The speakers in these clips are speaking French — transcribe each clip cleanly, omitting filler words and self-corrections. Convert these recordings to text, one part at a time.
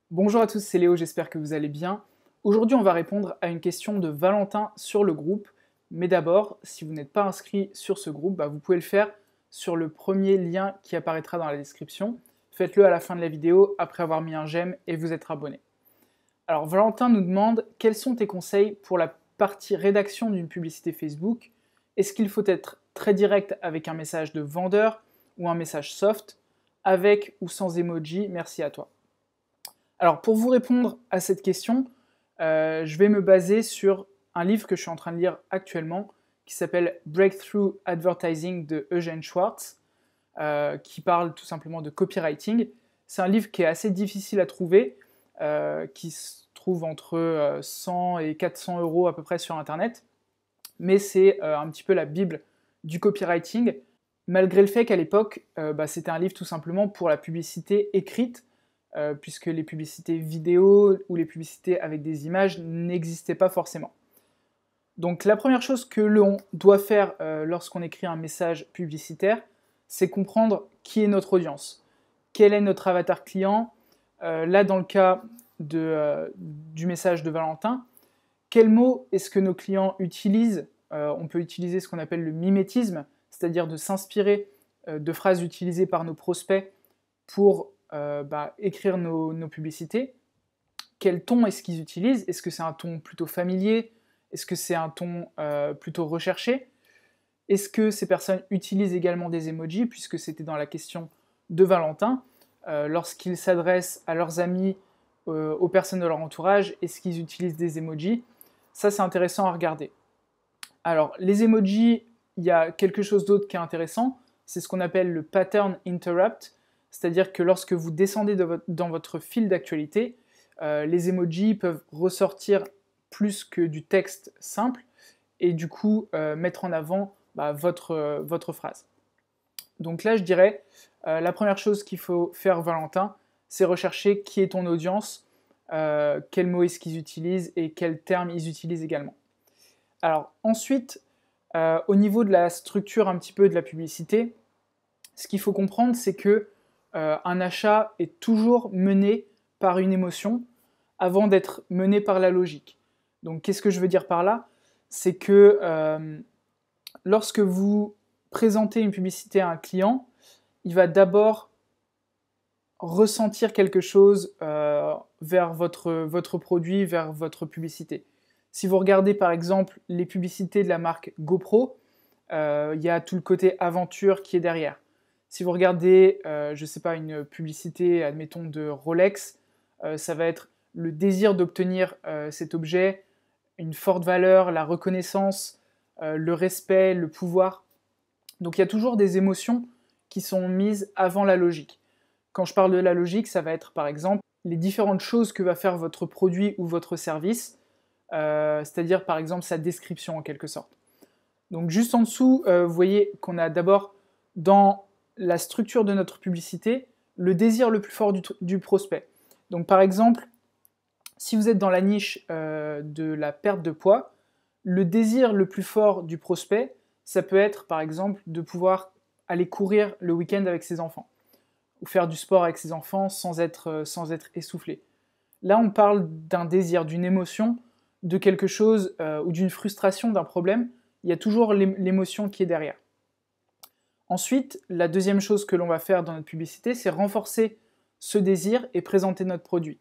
Bonjour à tous, c'est Léo, j'espère que vous allez bien. Aujourd'hui, on va répondre à une question de Valentin sur le groupe. Mais d'abord, si vous n'êtes pas inscrit sur ce groupe, vous pouvez le faire sur le premier lien qui apparaîtra dans la description. Faites-le à la fin de la vidéo, après avoir mis un j'aime et vous être abonné. Alors, Valentin nous demande quels sont tes conseils pour la partie rédaction d'une publicité Facebook. Est-ce qu'il faut être très direct avec un message de vendeur ou un message soft, avec ou sans emoji? Merci à toi. Alors, pour vous répondre à cette question, je vais me baser sur un livre que je suis en train de lire actuellement, qui s'appelle Breakthrough Advertising de Eugene Schwartz, qui parle tout simplement de copywriting. C'est un livre qui est assez difficile à trouver, qui se trouve entre 100 et 400 euros à peu près sur Internet, mais c'est un petit peu la bible du copywriting, malgré le fait qu'à l'époque, c'était un livre tout simplement pour la publicité écrite, puisque les publicités vidéo ou les publicités avec des images n'existaient pas forcément. Donc la première chose que l'on doit faire lorsqu'on écrit un message publicitaire, c'est comprendre qui est notre audience, quel est notre avatar client. Là, dans le cas du message de Valentin, quels mots est-ce que nos clients utilisent? On peut utiliser ce qu'on appelle le mimétisme, c'est-à-dire de s'inspirer de phrases utilisées par nos prospects pour écrire nos publicités. Quel ton est-ce qu'ils utilisent? Est-ce que c'est un ton plutôt familier? Est-ce que c'est un ton plutôt recherché? Est-ce que ces personnes utilisent également des emojis, puisque c'était dans la question de Valentin, lorsqu'ils s'adressent à leurs amis, aux personnes de leur entourage, est-ce qu'ils utilisent des emojis? Ça, c'est intéressant à regarder. Alors, les emojis, il y a quelque chose d'autre qui est intéressant, c'est ce qu'on appelle le pattern interrupt, c'est-à-dire que lorsque vous descendez dans votre fil d'actualité, les emojis peuvent ressortir plus que du texte simple et du coup mettre en avant votre phrase. Donc là, je dirais, la première chose qu'il faut faire, Valentin, c'est rechercher qui est ton audience, quels mots est-ce qu'ils utilisent et quels termes ils utilisent également. Alors ensuite, au niveau de la structure un petit peu de la publicité, ce qu'il faut comprendre, c'est que un achat est toujours mené par une émotion avant d'être mené par la logique. Donc qu'est-ce que je veux dire par là? C'est que lorsque vous présentez une publicité à un client, il va d'abord ressentir quelque chose vers votre produit, vers votre publicité. Si vous regardez par exemple les publicités de la marque GoPro, il y a tout le côté aventure qui est derrière. Si vous regardez, je ne sais pas, une publicité, admettons, de Rolex, ça va être le désir d'obtenir cet objet, une forte valeur, la reconnaissance, le respect, le pouvoir. Donc il y a toujours des émotions qui sont mises avant la logique. Quand je parle de la logique, ça va être par exemple les différentes choses que va faire votre produit ou votre service, c'est-à-dire par exemple sa description en quelque sorte. Donc juste en dessous, vous voyez qu'on a d'abord dans la structure de notre publicité le désir le plus fort du prospect. Donc par exemple, si vous êtes dans la niche de la perte de poids, le désir le plus fort du prospect, ça peut être par exemple de pouvoir aller courir le week-end avec ses enfants, ou faire du sport avec ses enfants sans être essoufflé. Là, on parle d'un désir, d'une émotion, de quelque chose ou d'une frustration, d'un problème. Il y a toujours l'émotion qui est derrière. Ensuite, la deuxième chose que l'on va faire dans notre publicité, c'est renforcer ce désir et présenter notre produit.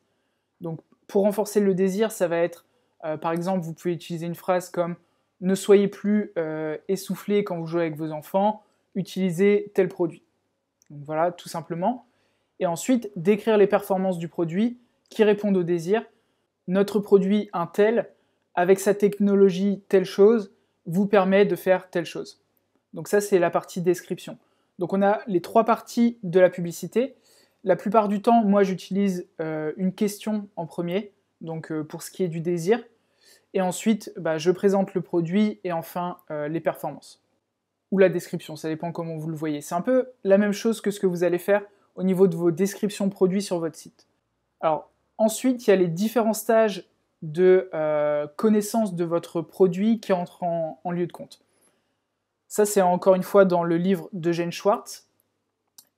Donc, pour renforcer le désir, ça va être, par exemple, vous pouvez utiliser une phrase comme « Ne soyez plus essoufflé quand vous jouez avec vos enfants, utilisez tel produit ». Donc voilà, tout simplement. Et ensuite, décrire les performances du produit qui répondent au désir. Notre produit, un tel, avec sa technologie, telle chose, vous permet de faire telle chose. Donc ça, c'est la partie description. Donc on a les trois parties de la publicité. La plupart du temps, moi, j'utilise une question en premier, donc pour ce qui est du désir. Et ensuite, je présente le produit et enfin les performances. Ou la description, ça dépend comment vous le voyez. C'est un peu la même chose que ce que vous allez faire au niveau de vos descriptions produits sur votre site. Alors, ensuite, il y a les différents stages de connaissance de votre produit qui entrent en lieu de compte. Ça, c'est encore une fois dans le livre d'Eugene Schwartz.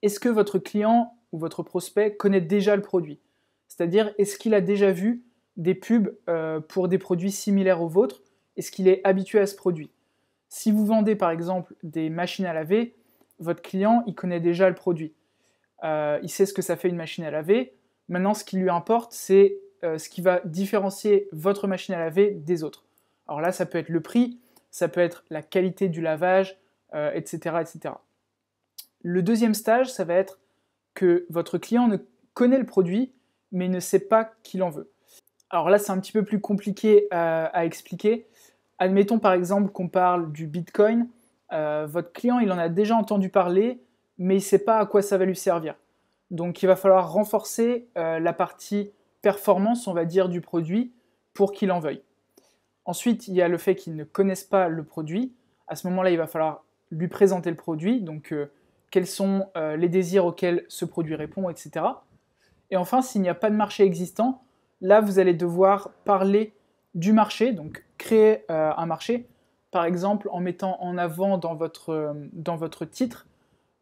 Est-ce que votre client ou votre prospect connaît déjà le produit? C'est-à-dire, est-ce qu'il a déjà vu des pubs pour des produits similaires aux vôtres? Est-ce qu'il est habitué à ce produit? Si vous vendez par exemple des machines à laver, votre client il connaît déjà le produit. Il sait ce que ça fait une machine à laver. Maintenant, ce qui lui importe, c'est ce qui va différencier votre machine à laver des autres. Alors là, ça peut être le prix, ça peut être la qualité du lavage, etc., etc. Le deuxième stage, ça va être que votre client connaît le produit, mais ne sait pas qu'il en veut. Alors là, c'est un petit peu plus compliqué à expliquer. Admettons par exemple qu'on parle du Bitcoin. Votre client, il en a déjà entendu parler, mais il ne sait pas à quoi ça va lui servir. Donc il va falloir renforcer la partie performance, on va dire, du produit pour qu'il en veuille. Ensuite, il y a le fait qu'il ne connaisse pas le produit. À ce moment-là, il va falloir lui présenter le produit, donc quels sont les désirs auxquels ce produit répond, etc. Et enfin, s'il n'y a pas de marché existant, là, vous allez devoir parler du marché, donc créer un marché, par exemple en mettant en avant dans votre titre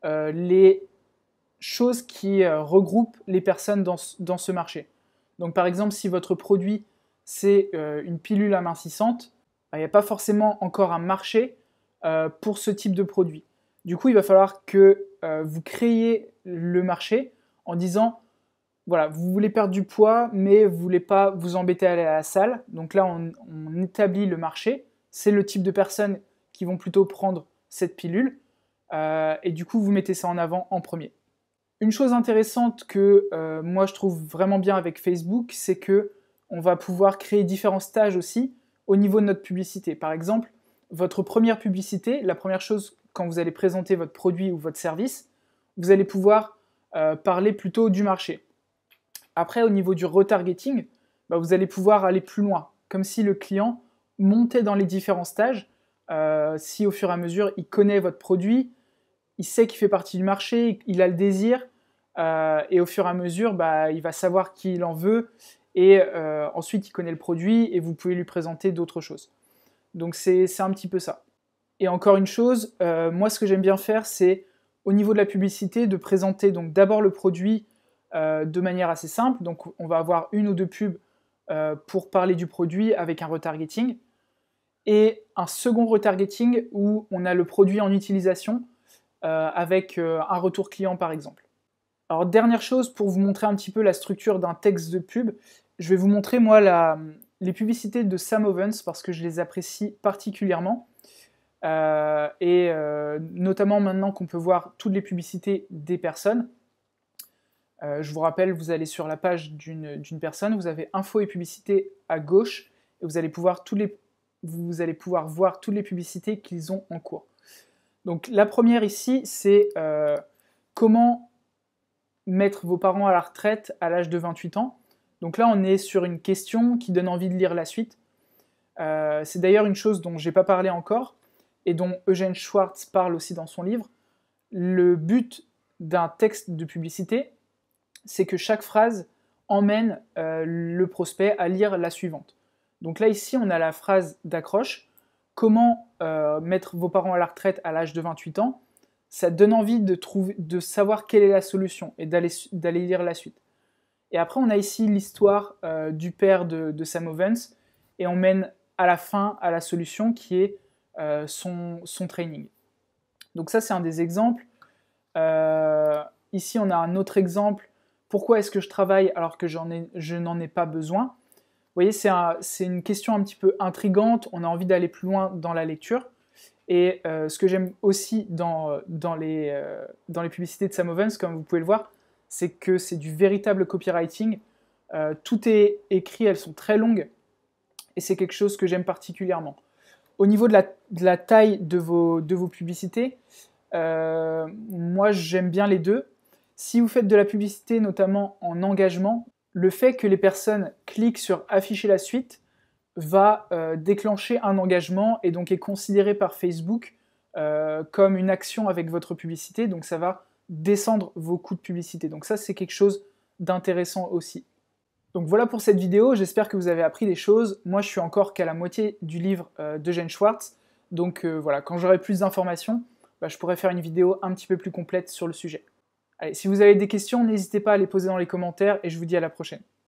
les choses qui regroupent les personnes dans ce marché. Donc par exemple, si votre produit c'est une pilule amincissante, il n'y a pas forcément encore un marché pour ce type de produit. Du coup, il va falloir que vous créiez le marché en disant, voilà, vous voulez perdre du poids, mais vous ne voulez pas vous embêter à aller à la salle. Donc là, on établit le marché. C'est le type de personnes qui vont plutôt prendre cette pilule. Et du coup, vous mettez ça en avant en premier. Une chose intéressante que moi je trouve vraiment bien avec Facebook, c'est que on va pouvoir créer différents stages aussi au niveau de notre publicité. Par exemple, votre première publicité, la première chose quand vous allez présenter votre produit ou votre service, vous allez pouvoir parler plutôt du marché. Après, au niveau du retargeting, vous allez pouvoir aller plus loin, comme si le client montait dans les différents stages. Si au fur et à mesure, il connaît votre produit, il sait qu'il fait partie du marché, il a le désir, et au fur et à mesure, il va savoir qui il en veut, et ensuite il connaît le produit, et vous pouvez lui présenter d'autres choses. Donc c'est un petit peu ça. Et encore une chose, moi ce que j'aime bien faire, c'est au niveau de la publicité, de présenter donc d'abord le produit de manière assez simple. Donc on va avoir une ou deux pubs pour parler du produit avec un retargeting, et un second retargeting où on a le produit en utilisation, avec un retour client par exemple. Alors dernière chose, pour vous montrer un petit peu la structure d'un texte de pub, je vais vous montrer moi les publicités de Sam Ovens parce que je les apprécie particulièrement. Notamment maintenant qu'on peut voir toutes les publicités des personnes. Je vous rappelle, vous allez sur la page d'une personne, vous avez info et publicité à gauche, et vous allez pouvoir voir toutes les publicités qu'ils ont en cours. Donc la première ici, c'est comment mettre vos parents à la retraite à l'âge de 28 ans. Donc là, on est sur une question qui donne envie de lire la suite. C'est d'ailleurs une chose dont je n'ai pas parlé encore, et dont Eugène Schwartz parle aussi dans son livre. Le but d'un texte de publicité, c'est que chaque phrase emmène le prospect à lire la suivante. Donc là, ici, on a la phrase d'accroche. Comment mettre vos parents à la retraite à l'âge de 28 ans, ça donne envie de savoir quelle est la solution et d'aller lire la suite. Et après, on a ici l'histoire du père de Sam Ovens, et on mène à la fin à la solution qui est son training. Donc ça, c'est un des exemples. Ici, on a un autre exemple. Pourquoi est-ce que je travaille alors que je n'en ai pas besoin? Vous voyez, c'est une question un petit peu intrigante, on a envie d'aller plus loin dans la lecture. Et ce que j'aime aussi dans les publicités de Sam Ovens, comme vous pouvez le voir, c'est que c'est du véritable copywriting. Tout est écrit, elles sont très longues, et c'est quelque chose que j'aime particulièrement. Au niveau de la taille de vos publicités, moi j'aime bien les deux. Si vous faites de la publicité, notamment en engagement, le fait que les personnes cliquent sur afficher la suite va déclencher un engagement et donc est considéré par Facebook comme une action avec votre publicité, donc ça va descendre vos coûts de publicité. Donc ça, c'est quelque chose d'intéressant aussi. Donc voilà pour cette vidéo, j'espère que vous avez appris des choses. Moi, je suis encore qu'à la moitié du livre d'Eugène Schwartz, donc voilà, quand j'aurai plus d'informations, je pourrai faire une vidéo un petit peu plus complète sur le sujet. Allez, si vous avez des questions, n'hésitez pas à les poser dans les commentaires et je vous dis à la prochaine.